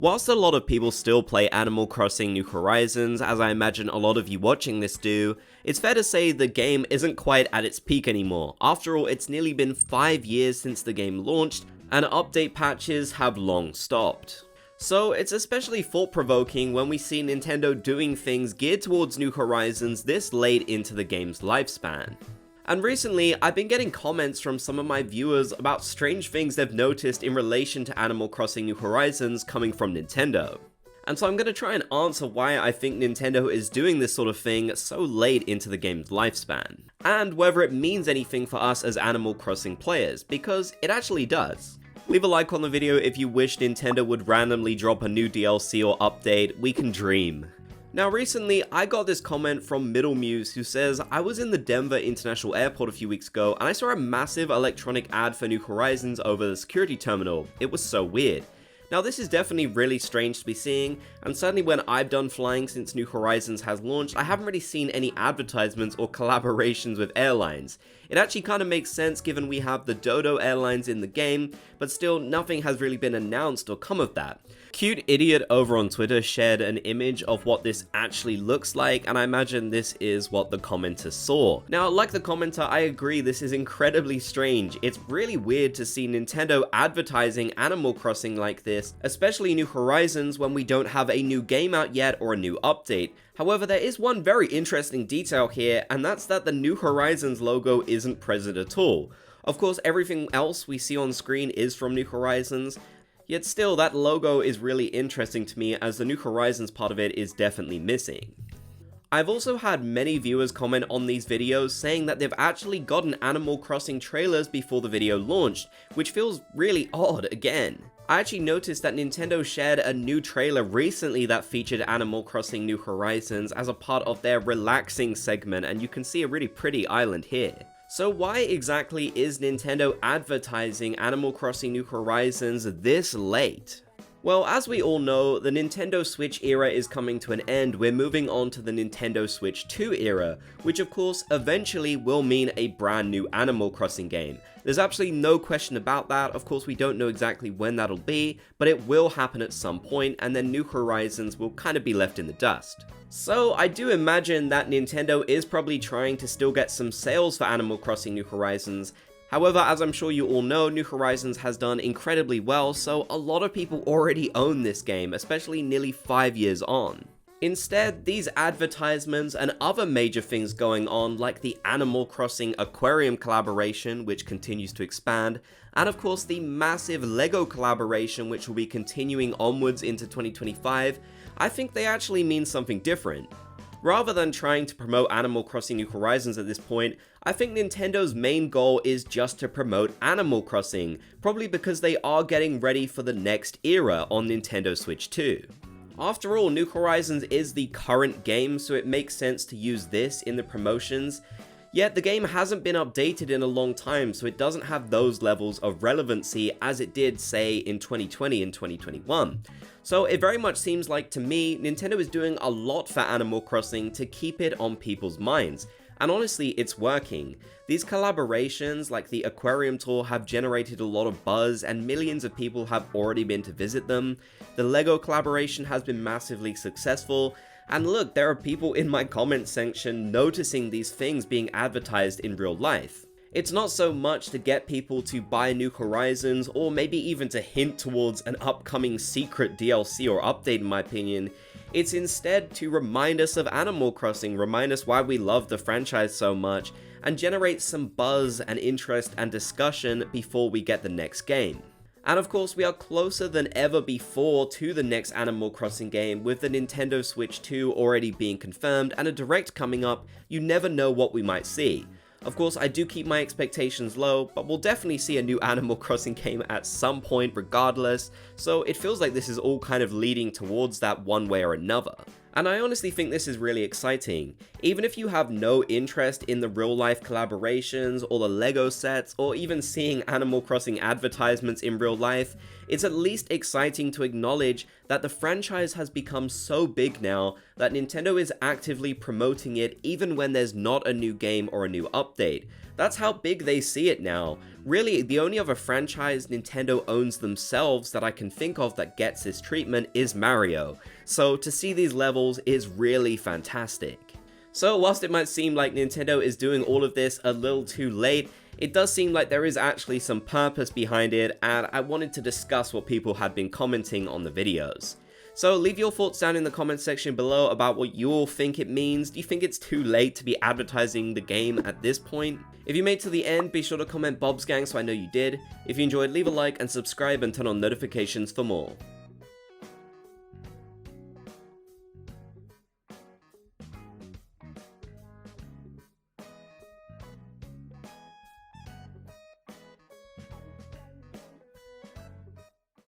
Whilst a lot of people still play Animal Crossing New Horizons, as I imagine a lot of you watching this do, it's fair to say the game isn't quite at its peak anymore. After all, it's nearly been 5 years since the game launched, and update patches have long stopped. So it's especially thought-provoking when we see Nintendo doing things geared towards New Horizons this late into the game's lifespan. And recently, I've been getting comments from some of my viewers about strange things they've noticed in relation to Animal Crossing New Horizons coming from Nintendo. And so I'm going to try and answer why I think Nintendo is doing this sort of thing so late into the game's lifespan, and whether it means anything for us as Animal Crossing players, because it actually does. Leave a like on the video if you wish Nintendo would randomly drop a new DLC or update. We can dream. Now recently, I got this comment from Middle Muse who says, I was in the Denver International Airport a few weeks ago and I saw a massive electronic ad for New Horizons over the security terminal. It was so weird. Now this is definitely really strange to be seeing, and certainly when I've done flying since New Horizons has launched, I haven't really seen any advertisements or collaborations with airlines. It actually kind of makes sense given we have the Dodo Airlines in the game, but still nothing has really been announced or come of that. Cute Idiot over on Twitter shared an image of what this actually looks like, and I imagine this is what the commenter saw. Now, like the commenter, I agree this is incredibly strange. It's really weird to see Nintendo advertising Animal Crossing like this, especially New Horizons when we don't have a new game out yet or a new update. However, there is one very interesting detail here, and that's that the New Horizons logo isn't present at all. Of course, everything else we see on screen is from New Horizons, yet still, that logo is really interesting to me as the New Horizons part of it is definitely missing. I've also had many viewers comment on these videos saying that they've actually gotten Animal Crossing trailers before the video launched, which feels really odd again. I actually noticed that Nintendo shared a new trailer recently that featured Animal Crossing New Horizons as a part of their relaxing segment, and you can see a really pretty island here. So why exactly is Nintendo advertising Animal Crossing New Horizons this late? Well, as we all know, the Nintendo Switch era is coming to an end. We're moving on to the Nintendo Switch 2 era, which of course eventually will mean a brand new Animal Crossing game. There's absolutely no question about that. Of course, we don't know exactly when that'll be, but it will happen at some point, and then New Horizons will kind of be left in the dust. So I do imagine that Nintendo is probably trying to still get some sales for Animal Crossing New Horizons. However, as I'm sure you all know, New Horizons has done incredibly well, so a lot of people already own this game, especially nearly 5 years on. Instead, these advertisements and other major things going on, like the Animal Crossing Aquarium collaboration, which continues to expand, and of course the massive LEGO collaboration, which will be continuing onwards into 2025, I think they actually mean something different. Rather than trying to promote Animal Crossing New Horizons at this point, I think Nintendo's main goal is just to promote Animal Crossing, probably because they are getting ready for the next era on Nintendo Switch 2. After all, New Horizons is the current game, so it makes sense to use this in the promotions, yet the game hasn't been updated in a long time, so it doesn't have those levels of relevancy as it did, say, in 2020 and 2021. So it very much seems like, to me, Nintendo is doing a lot for Animal Crossing to keep it on people's minds. And honestly, it's working. These collaborations, like the Aquarium Tour, have generated a lot of buzz, and millions of people have already been to visit them. The LEGO collaboration has been massively successful, and look, there are people in my comment section noticing these things being advertised in real life. It's not so much to get people to buy New Horizons, or maybe even to hint towards an upcoming secret DLC or update in my opinion. It's instead to remind us of Animal Crossing, remind us why we love the franchise so much, and generate some buzz and interest and discussion before we get the next game. And of course, we are closer than ever before to the next Animal Crossing game, with the Nintendo Switch 2 already being confirmed and a direct coming up. You never know what we might see. Of course, I do keep my expectations low, but we'll definitely see a new Animal Crossing game at some point regardless, so it feels like this is all kind of leading towards that one way or another. And I honestly think this is really exciting. Even if you have no interest in the real-life collaborations or the LEGO sets or even seeing Animal Crossing advertisements in real life, it's at least exciting to acknowledge that the franchise has become so big now that Nintendo is actively promoting it even when there's not a new game or a new update. That's how big they see it now. Really, the only other franchise Nintendo owns themselves that I can think of that gets this treatment is Mario. So to see these levels is really fantastic. So whilst it might seem like Nintendo is doing all of this a little too late, it does seem like there is actually some purpose behind it, and I wanted to discuss what people had been commenting on the videos. So leave your thoughts down in the comment section below about what you all think it means. Do you think it's too late to be advertising the game at this point? If you made it to the end, be sure to comment Bob's Gang so I know you did. If you enjoyed, leave a like and subscribe and turn on notifications for more.